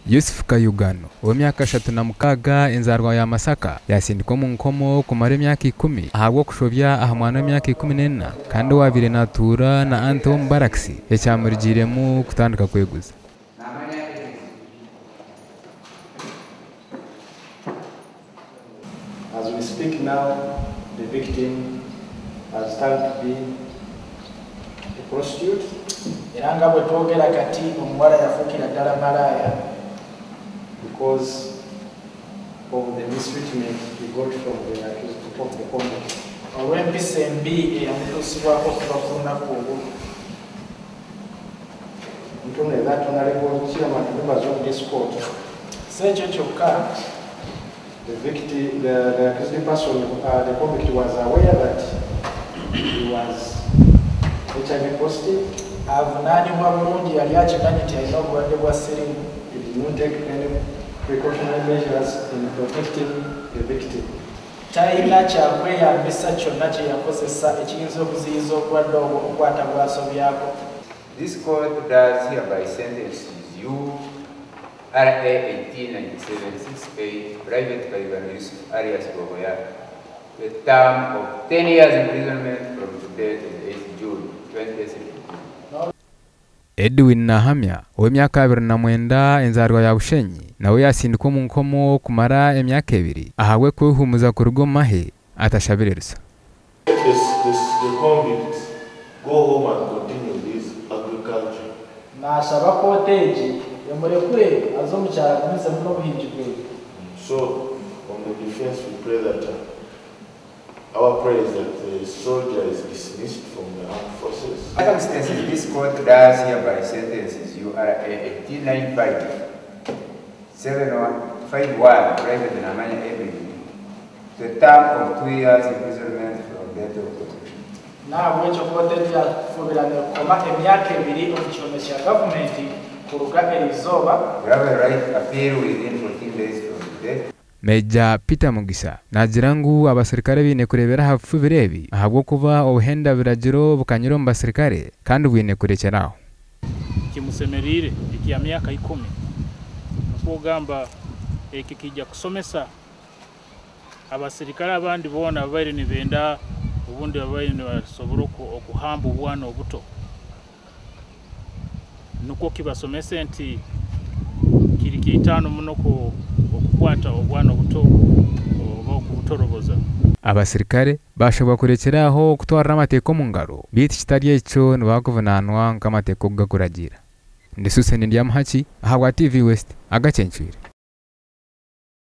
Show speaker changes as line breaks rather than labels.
Yusuf Kayugano w'emyaka 36 enzarwa ya Masaka Yaasindika mu Nkomo kumara emyaka 10 ahabwo kushobya aha mwana w'emyaka 14 kandi wabire natura na Antom Baraksi ekyamurigiremu kutandika kweguza.
As we speak now, the victim has started to be a prostitute. Iranga bwetwogera kati omuwala yafukira ddala malaya because of the mistreatment he got from the accused of the convict. Olw'empisa embi eyamutuusibwako okuva ku lunaku olwo. Ntone that honorable chairman members of this court. Sekyo kyokka the victim, the accused person, the convict was aware that he was HIV positive. Avunanyuma bulungi yali akimanyi nti alina obulwadde bwa siriimu. He did not take any precautionary measures in protecting the victim. Talina kyakweyambisa kyonna kye yakozesa ekiyinza okuziyiza obulwadde obwo okukwata bwasobyako.
This court does hereby sentences you RA 1897-68 Private Kayugano Yusuf alias Boboya, the term of 10 years imprisonment from today to the 8th June 2016.
Edwin Nahamya w'emyaka 29 enzarwa ya Bushenyi nawe Yaasindika mu Nkomo kumara emyaka 2 ahabwe kwehumuza ku rugo mahe atashabiririsa.
The convicts go home and continue this agriculture.
Nasaba koteji yamurekure azomucyara kumiza mu buhinji bwe.
So on the defense we pray that our prayer is that the soldier is dismissed from the armed forces.
Circumstances this court does hereby sentences you RA 1895-7151 Private Namanya Ebony, the term of 2 years imprisonment from death of the
nabwo ekyo koteji yafubira nekoma emyaka 2 omukihomo kya gavumenti ku rugaga eriizooba.
We have a right to appeal within 14 days from today.
Meja Peter Mugisa nagirangu Abaserukare bine kurebera hafu birebi ahabwo kuba obuhenda biragiro bukanyiro mu basirikare kandi bwine kurekeraho
kimusemerire iki ya myaka 10 nokugamba eki kijja kusomesa abasirikare abandi bona bari ni benda ubundi bari ni basobora okuhamba obwana obuto nuko kibasomese nti kiri kitano muno okukwata obwana obuto oba okubutoroboza. Abasirikare bashobora kurekeraho kutwara amateko mu ngaro biti kitari ekyo nibakuvunanwa nk'amateko gakuragira. Ndisuse ndi Amhachi aha TV West agacencyure.